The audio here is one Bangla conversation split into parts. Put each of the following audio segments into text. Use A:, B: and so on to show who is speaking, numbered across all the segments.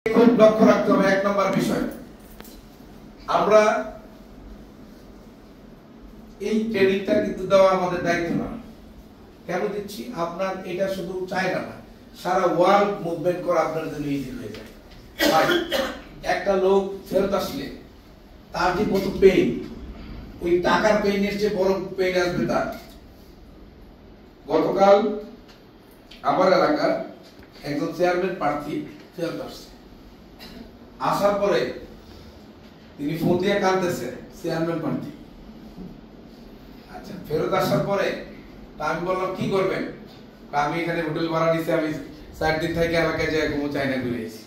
A: খুব লক্ষ্য রাখতে হবে। এক নম্বর বিষয়, আমরা এই ট্রেনিংটা কিন্তু দেওয়া আমাদের দায়িত্ব না। কেন দিচ্ছি? আপনার এটা শুধু চায়না না, সারা ওয়ার্ল্ড মুভমেন্ট করা আপনার জন্য ইজি হয়ে যায়। একটা লোক ফেরত আসলে তার যে কত পেইন, ওই টাকার পেইনের চেয়ে বড় পেইন আসবে তার। গতকাল আমার এলাকার একজন চেয়ারম্যান প্রার্থী ফেরত আসছে, আসার পরে তিনি ফোন দিয়ে কাঁদতেছে, চেয়ারম্যান প্রার্থী। আচ্ছা, ফেরত আসার পরে আমি বললাম কি করবেন? আমি এখানে হোটেল ভাড়া নিছি, আমি 4 দিন থেকে এলাকায় যাই, ঘুমো চাইনা ঘুরে এসেছি।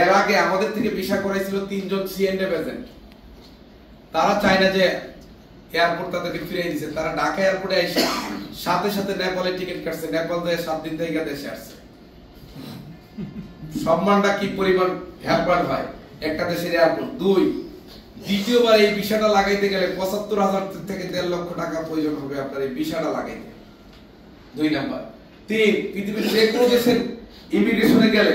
A: এর আগে আমাদের থেকে ভিসা করাইছিল 3 জন সিএনএফ এজেন্ট। তারা চায়না যে এয়ারপোর্ট তাদেরকে ফিরিয়ে দিয়েছে। তারা ঢাকা এয়ারপোর্টে এসে সাথে সাথে নেপালে টিকিট কাটছে, নেপাল থেকে 7 দিন থেকে দেশে আসছে। সম্মানটা কি পরিমাণ হ্যাম্পার হয় একটা দেশের এয়ারপোর্ট। 2, দ্বিতীয়বার এই ভিসাটা লাগাইতে গেলে 75,000 থেকে 1.5 লক্ষ টাকা প্রয়োজন হবে আপনার এই ভিসাটা লাগাইতে। 2 নাম্বার। 3, পৃথিবীর যে কোনো দেশের ইমিগ্রেশনে গেলে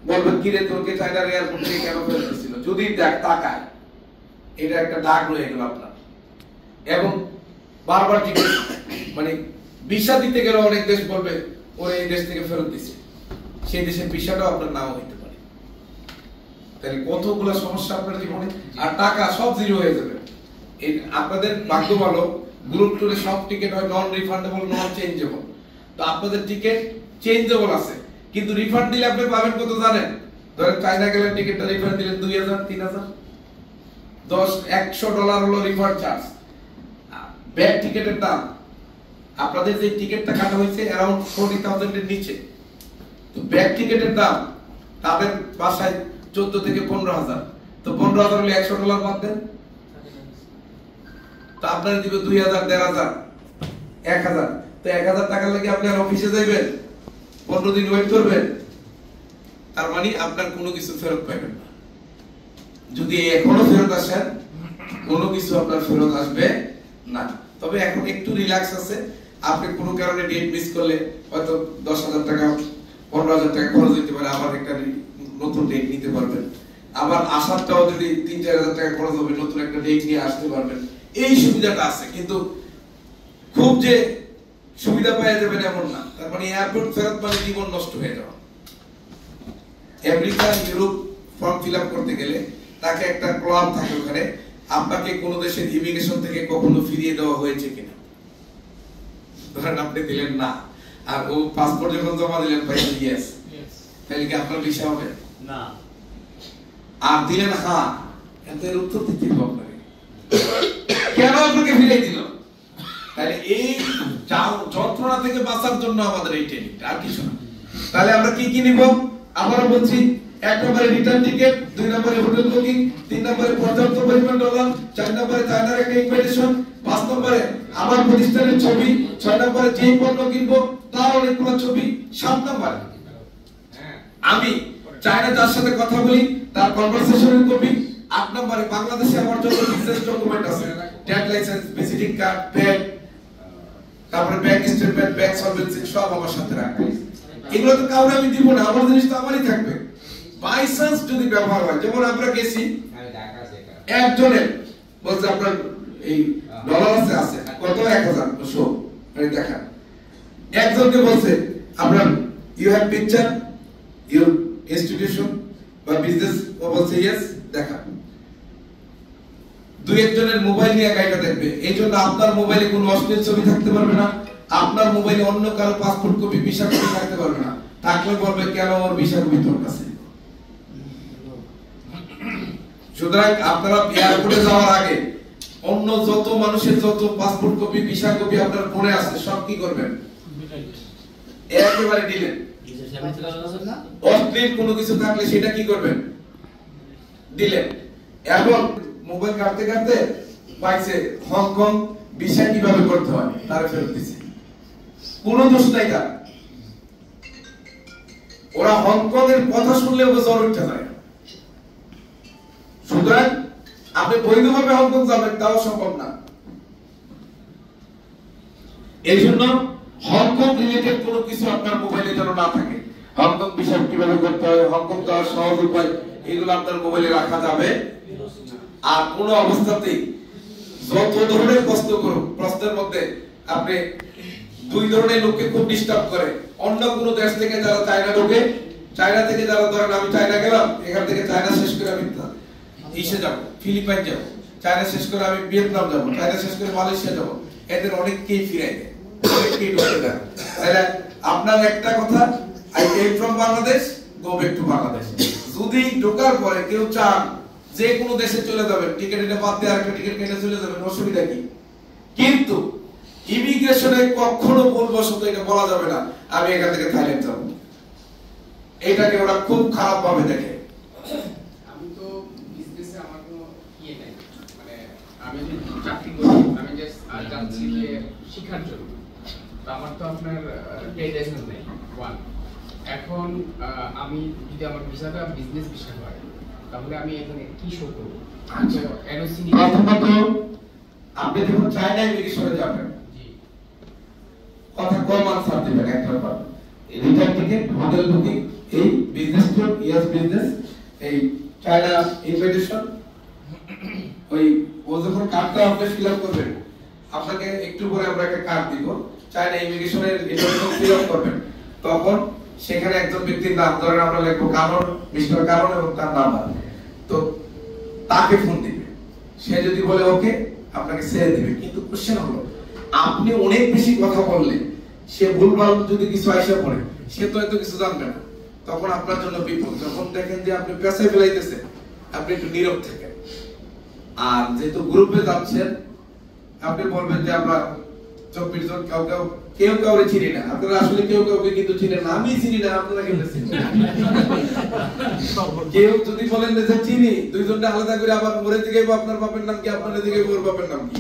A: বলবেন কি রে, তোকে চায়নার এয়ারপোর্ট থেকে কেন ফেরত দিছিল? যদি দেখ তাকায়, এটা একটা দাগ রয়ে গেল আপনার। এবং বারবার জিজ্ঞেস, মানে ভিসা দিতে গেলে অনেক দেশ বলবে ওরা এই দেশ থেকে ফেরত দিছে, সেই দেশের ভিসাটাও আপনার নাও হইতে পারে। তাহলে কতগুলো সমস্যা আপনার জীবনে, আর টাকা সব জিরো হয়ে যাবে। এই আপনাদের ভাগ্য ভালো, গ্রুপ ট্যুরে সব টিকিট হয় নন রিফান্ডেবল, নন চেঞ্জেবল। তো আপনাদের টিকিট চেঞ্জেবল আছে, কিন্তু রিফান্ড দিলে আপনি পাবেন কত জানেন? ধরেন চায়না গেলেন, টিকিটটা রিফান্ড দিলেন 2000, 3000, $100 হলো রিফান্ড চার্জ। ব্যাক টিকেটের দাম, আপনাদের যে টিকেটটা কাটা হয়েছে অ্যারাউন্ড 40,000 এর নিচে, তো ব্যাক টিকেটের দাম তাদের বাসায় 14 থেকে 15,000। তো 15,000 হলে $100 বাদ দেন, তো আপনারা দিবে 2,000, 1,500, 1,000। তো 1,000 টাকা লাগে আপনি আর অফিসে যাবেন, 15 দিন ওয়েট করবেন? তার মানে আপনার কোনো কিছু ফেরত পাবেন না। যদি এখনো ফেরত আসেন, কোনো কিছু আপনার ফেরত আসবে না। তবে এখন একটু রিল্যাক্স আছে, আপনি কোনো কারণে ডেট মিস করলে হয়তো 10,000 টাকা 15,000 টাকা খরচ হতে পারে, আবার একটা নতুন ডেট নিতে পারবেন। আবার আসারটাও যদি 3-4,000 টাকা খরচ হবে, নতুন একটা ডেট নিয়ে আসতে পারবেন। এই সুবিধাটা আছে, কিন্তু খুব যে সুবিধা পাওয়া যাবেন এমন না। তার মানে এয়ারপোর্ট ফেরত মানে জীবন নষ্ট হয়ে যাওয়া। America, Europe form fill up করতে গেলে তাকে একটা ক্লজ থাকে ওখানে, আপনাকে কোন দেশের ইমিগ্রেশন থেকে কখনো ফিরিয়ে দেওয়া হয়েছে কিনা। ধরেন আপনি দিলেন না, আর ও পাসপোর্ট যখন জমা দিলেন ভাই ইয়েস, তাহলে কি আপনার ভিসা হবে না? আর দিলেন হ্যাঁ, এর উত্তর দিতে হবে আপনাকে, কেন আপনাকে ফিরিয়ে দিল? তাহলে এই যন্ত্রণা থেকে বাঁচার জন্য আমাদের এই ট্রেনিংটা, আর কিছু না। তাহলে আমরা কি কি নিব? আবারও বলছি, 1 নম্বরে রিটার্ন টিকেট, 2 নম্বরে হোটেল বুকিং, 3 নম্বরে পর্যাপ্ত পরিমাণ ডলার, 4 নম্বরে চায়নার একটা ইনভাইটেশন, 5 নম্বরে আমার প্রতিষ্ঠানের ছবি, 6 নম্বরে যেই পণ্য কিনবো তার অনেকগুলো ছবি, 7 নম্বরে আমি চায়না যার সাথে কথা বলি তার কনভারসেশনের কপি, 8 নম্বরে বাংলাদেশে আমার যত বিজনেস ডকুমেন্ট আছে, tax licence, visiting card, bank, তারপরে ব্যাংক স্টেটমেন্ট, ব্যাংক সলভেন্সি সব আমার সাথে রাখবো। এগুলো তো কাউকে আমি দিব না, আমার জিনিস তো আমারই থাকবে। বাই চান্স যদি ব্যবহার হয়, যেমন আমরা গেছি একজনের বলছে আপনার এই ডলার আছে কত, 1,000 দেখান। একজনকে বলছে আপনার you have picture your institution বা বিজনেস, ও বলছে ইয়েস, দেখান। 2 জনের মোবাইল নিয়ে গাইডটা দেখবে। এই জন্য আপনার মোবাইলে কোনো অশ্লীল ছবি থাকতে পারবে না, আপনার মোবাইলে অন্য কারো পাসপোর্ট কপি, ভিসা কপি থাকতে পারবে না। থাকলে বলবে কেন ওর ভিসা কপি তোর কাছে। সুতরাং আপনারা এয়ারপোর্টে যাওয়ার আগে অন্য যত মানুষের যত পাসপোর্ট কপি, ভিসা কপি আপনার ফোনে আছে, সব কি করবেন? একেবারে দিলেন। অশ্লীল কোনো কিছু থাকলে সেটা কি করবেন? দিলেন। এখন মোবাইল কাটতে কাটতে পাইছে হংকং ভিসা কিভাবে করতে হয়, তার ফেরত দিছে। কোনো দোষ নাই তার। ওরা হংকং এর কথা শুনলে ওকে জ্বর উঠে যায়। সুতরাং আপনি বৈধভাবে হংকং যাবেন তাও সম্ভব না। এই জন্য হংকং রিলেটেড কোনো কিছু আপনার মোবাইলে যেন না থাকে। হংকং বিষয় কিভাবে করতে হয়, হংকং যাওয়ার সহজ উপায়, এগুলো আপনার মোবাইলে রাখা যাবে। আর কোনো অবস্থাতেই যত ধরনের প্রশ্ন করুন, প্রশ্নের মধ্যে আপনি দুই ধরনের লোককে খুব ডিস্টার্ব করে। অন্য কোনো দেশ থেকে যারা চায়না ঢোকে, চায়না থেকে যারা ধরেন আমি চায়না গেলাম, এখান থেকে চায়না শেষ করে আমি ইসে যাব, ফিলিপাইন যাব, চায়না শেষ করে আমি ভিয়েতনাম যাব, চায়না শেষ করে মালয়েশিয়া যাব, এদের অনেককেই ফিরাই দেয়, অনেককেই ঢুকতে দেয়। তাহলে আপনার একটা কথা, I came from Bangladesh, go back to Bangladesh. যদি ঢোকার পরে কেউ চান যে কোনো দেশে চলে যাবেন, টিকেট এটা বাদ দিয়ে আরেকটা টিকেট কেটে চলে যাবেন, অসুবিধা কি? কিন্তু ইমিগ্রেশনে কখনো ভুলবশত এটা বলা যাবে না আমি এখান থেকে থাইল্যান্ড যাব। এটাকে ওরা খুব খারাপ ভাবে দেখে।
B: আমি তো বিজনেসে আমার কোনো ইয়ে নাই, মানে আমি চাকরি করি, আমি জাস্ট যাচ্ছি যে শিক্ষার জন্য। তো আমার তো আপনার ডেডিকেশন নেই ওয়ান। এখন আমি যদি আমার ভিসাটা বিজনেস ভিসা হয়, তাহলে আমি এখানে কি শো করব?
A: আচ্ছা,
B: এনওসি
A: প্রথমত আপনি যখন চায়না ইমিগ্রেশনে যাবেন, কথা কম আনসার দিবেন একটার পর। রিটার্ন টিকেট, হোটেল বুকিং, এই বিজনেস ট্যুর, ইয়েস বিজনেস, এই চায়না ইনভিটেশন, ওই ও যখন কার্ডটা আপনি ফিল আপ করবেন, আপনাকে একটু পরে আমরা একটা কার্ড দিব, চায়না ইমিগ্রেশনের ইনফরমেশন ফিল আপ করবেন, তখন সেখানে একজন ব্যক্তির নাম, ধরেন আমরা লিখবো কারণ, মিস্টার কারণ এবং তার নাম্বার, তো তাকে ফোন দিবে। সে যদি বলে ওকে, আপনাকে ছেড়ে দিবে। কিন্তু কোশ্চেন হলো, আপনি অনেক বেশি কথা বললে, সে ভুলভাল যদি কিছু আইসা পড়ে, সে তো এত কিছু জানবে না, তখন আপনার জন্য বিপদ। যখন দেখেন যে আপনি পেছায় ফেলাইতেছে, আপনি একটু নীরব থাকেন। আর যেহেতু গ্রুপে যাচ্ছেন, আপনি বলবেন যে আমরা 24 জন কেউ কাউরে চিনি না। আপনারা আসলে কেউ কাউকে কিন্তু চিনেন না, আমি চিনি না, আপনারা কেমনে চিনেন? কেউ যদি বলেন যে চিনি, দুইজনটা আলাদা করে আবার ওরে দিকে আপনার বাপের নাম কি, আপনার দিকে ওর বাপের নাম কি,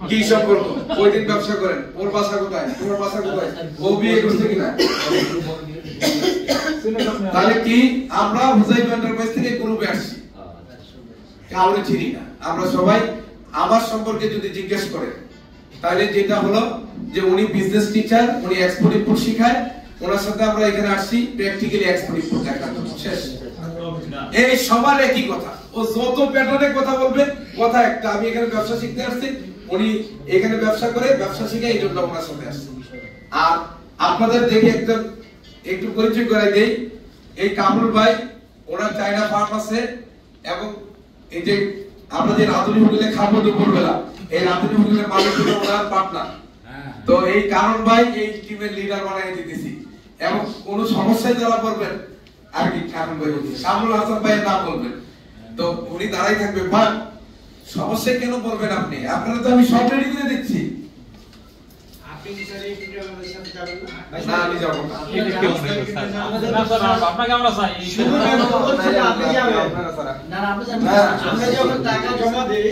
A: কি সম্পর্ক? ওই দিন ব্যবসা করেন, ওর বাসা কোথায়, তোমার বাসা কোথায়, ও বিয়ে করছে কিনা? তাহলে কি আমরা হুজাইফা এন্টারপ্রাইজ থেকে গ্রুপে আসছি, কাউরে চিনি না। আমরা সবাই আমার সম্পর্কে যদি জিজ্ঞেস করে, তাহলে যেটা হলো যে উনি বিজনেস টিচার, উনি এক্সপোর্ট ইম্পোর্ট শেখায়, ওনার সাথে আমরা এখানে আসছি প্র্যাকটিক্যালি এক্সপোর্ট ইম্পোর্ট দেখার জন্য। শেষ। এই সবার একই কথা, ও যত প্যাটার্নে কথা বলবে, কথা একটা, আমি এখানে ব্যবসা শিখতে আসছি, উনি এখানে ব্যবসা করে, ব্যবসা শিখে, এই জন্য ওনার সাথে আসছি। আর আপনাদের দেখে একটু পরিচয় করাই দেই, এই কামরুল ভাই, ওনার চায়না ফার্ম আছে, এবং এই যে আমরা যে রাধুনী হোটেলে খাবো দুপুরবেলা, এই রাধুনী হোটেলের মালিক হলো ওনার পার্টনার। তো এই কারণ ভাই এই টিমের লিডার বানাই দিতেছি, এবং কোন সমস্যায় যারা পড়বেন আর কি কারণ ভাই বলছি, কামরুল হাসান ভাইয়ের নাম বলবেন, তো উনি দাঁড়াই থাকবে। ভাই সমস্যায় কেন পড়বেন আপনি? আপনারা তো আমি সব রেডি করে দিচ্ছি।
B: আপনি কি স্যার এই ভিডিওর সাথে যাবেন না?
A: না, আমি যাব না।
C: আপনাকে আমরা চাই,
B: শুধু আপনি যাবেন না, আপনি যাবেন না। আমরা যখন টাকা জমা দেই,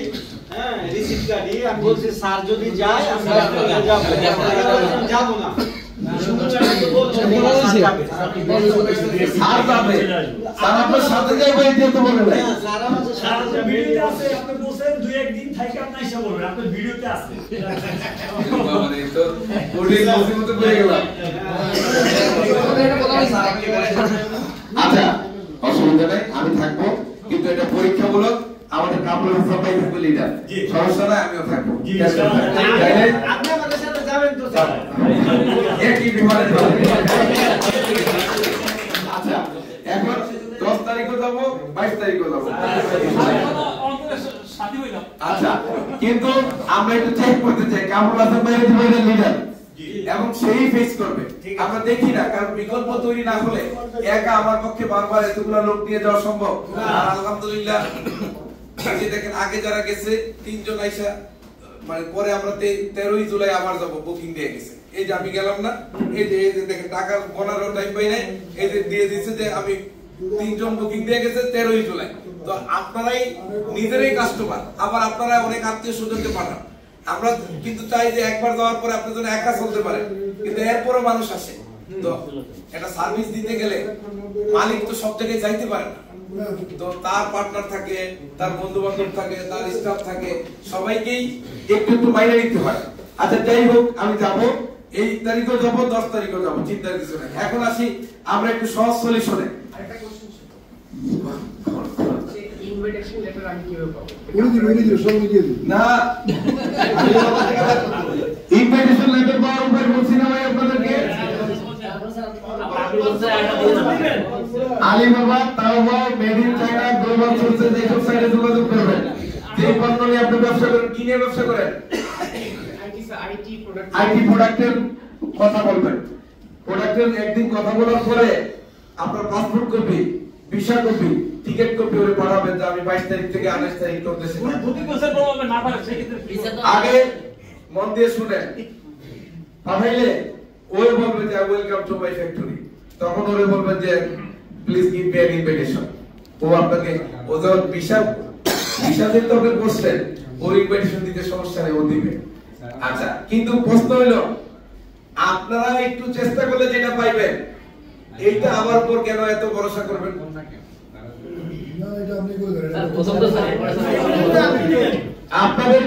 B: হ্যাঁ, রিসিপ্ট কার্ডি, আমি বলছি স্যার যদি যায় আমরা যাব না। শুধু চাকরি বলছেন স্যার যাবে,
A: স্যার যাবে, স্যার আপনার সাথে যাবে, এই তো বলেন না।
B: স্যার আমাদের
D: সারা ভিডিওতে আছে, আপনি বলেন দুই একদিন থেকে আপনি এসে বলবেন, আপনার ভিডিওতে আছে।
A: মানে তো ওডি মুসিবতে পড়ে গেলাম। আচ্ছা, অসুবিধা নাই, আমি থাকবো, কিন্তু এটা পরীক্ষামূলক। আমাদের কামরুল হাসান ভাই থাকবে লিডার, সমস্যা নাই, আমিও থাকবো।
B: আপনি আমাদের সাথে যাবেন তো স্যার?
A: একই বিমানে যাবো। আচ্ছা, এখন 10 তারিখও যাবো, 22 তারিখও যাবো। আচ্ছা, কিন্তু আমরা একটু চেক করতে চাই, কামরুল হাসান ভাই লিডার, এবং সেই ফেস করবে। আমরা দেখি না, কারণ বিকল্প তৈরি না হলে একা আমার পক্ষে বারবার এতগুলা লোক নিয়ে যাওয়া সম্ভব। আর আলহামদুলিল্লাহ, এই যে দেখেন আগে যারা গেছে 3 জন আইসা, মানে পরে আমরা 13ই জুলাই আবার যাব, বুকিং দিয়ে গেছে। এই যে আমি গেলাম না, এই যে দেখেন টাকা গণারও টাইম পাই নাই, এই যে দিয়ে দিচ্ছে যে আমি 3 জন বুকিং দিয়ে গেছে 13ই জুলাই। তো আপনারাই নিজেরাই কাস্টমার, আবার আপনারা অনেক আত্মীয় স্বজনকে পাঠান। আমরা কিন্তু চাই যে একবার যাওয়ার পরে আপনি যেন একা চলতে পারেন, কিন্তু এরপরও মানুষ আসে। তো একটা সার্ভিস দিতে গেলে মালিক তো সব জায়গায় যাইতে পারে না, তো তার পার্টনার থাকে, তার বন্ধু বান্ধব থাকে, তার স্টাফ থাকে, সবাইকেই একটু একটু মাইনে নিতে হয়। আচ্ছা, যাই হোক, আমি যাব, এই তারিখও যাবো, 10 তারিখও যাবো, চিন্তার কিছু নাই। এখন আসি আমরা একটু সহজ সলিউশনে।
B: আরেকটা কোশ্চেন ছিল, যে ইনভিটেশন লেটার আমি কিভাবে পাবো?
A: না, ইনভিটেশন লেটার পাওয়ার উপায় বলছি না ভাই আপনাদেরকে। আলিবাবা, তাওবা, made in China, global sources এইসব সাইটে যোগাযোগ করবেন। যে পণ্য নিয়ে আপনি ব্যবসা করেন, কি নিয়ে ব্যবসা করেন? আইটি প্রোডাক্টের কথা বলবেন। প্রোডাক্টের একদিন কথা বলার পরে আপনার passport copy, visa copy, ticket copy ওরে পাঠাবেন যে আমি 22 তারিখ থেকে 28 তারিখ করতেছি। আগে মন দিয়ে শুনেন, পাঠাইলে ওই বলবে যে ওয়েলকাম টু মাই ফ্যাক্টরি, তখন ওরে বলবেন যে please give me an invitation. ও আপনাকে, ও যখন ভিসা যেহেতু আপনি করছেন, ওর ইনভিটেশন দিতে সমস্যা নেই, ও দিবে। আচ্ছা, কিন্তু প্রশ্ন হলো আপনারা একটু চেষ্টা করলে যেটা পাইবেন, এইটা আমার উপর কেন এত ভরসা করবেন? আপনাদের